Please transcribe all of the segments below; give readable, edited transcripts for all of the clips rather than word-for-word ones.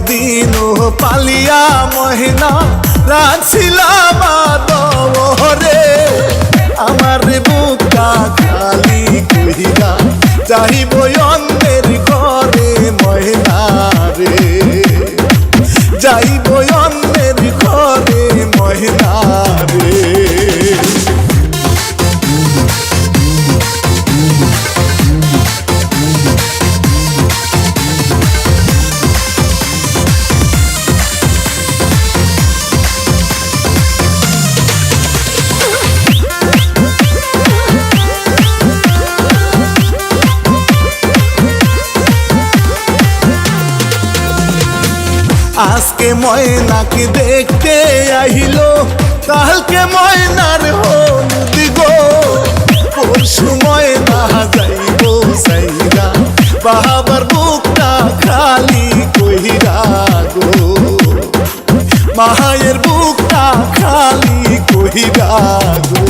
এতদিন পালিয়া মহিনা রাখছিলাম আদরে, আমার বুকটা খালি কইরা যাইব অন্যের ঘরে মহিনা রে, যাইব অন্যের ঘরে মহিনা রে। আজকে ময়নাকে দেখতে আহিলো, কালকে ময়নার হলুদ গো, পরশু ময়না যাইব সাইরা বাবার বুকটা খালি কইরা গো, মায়ের বুকটা খালি কইরা গো।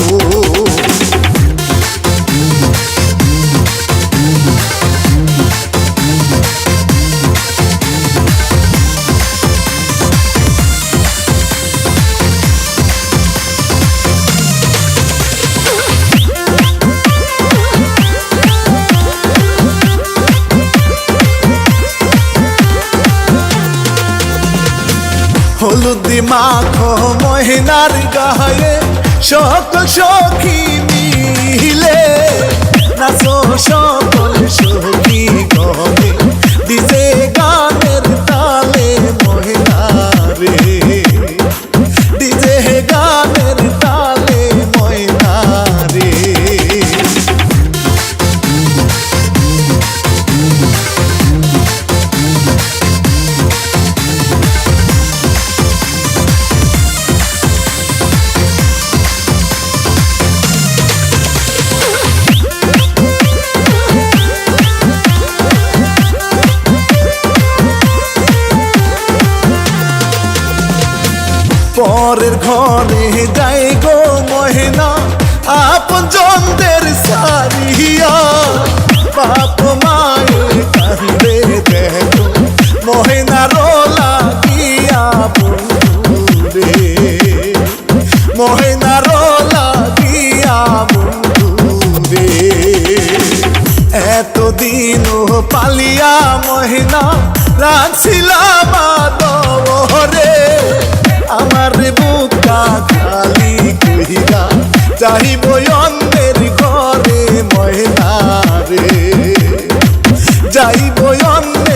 হলুদ মাখো মহিনার গায়ে সকল সখী মিলে, নাচো সকল সখী গনে ডিজে গানের তালে মহিনা রে, ডিজে গানের তালে মহিনা রে। পরের ঘরে যাই গো মহিনা আপন জনদের সারিয়া, বাপ মায়ের কান্দে দেখো মহিনা রোলা গিয়া বন্ধুরে, মহিনা রোলা গিয়া বন্ধুরে। এতদিন পালিয়া মহিনা রাখছিলাম আদরে, আমার বুকটা খালি কইরা যাইব অন্যের ঘরে মহিনা রে, যাইব অন্যের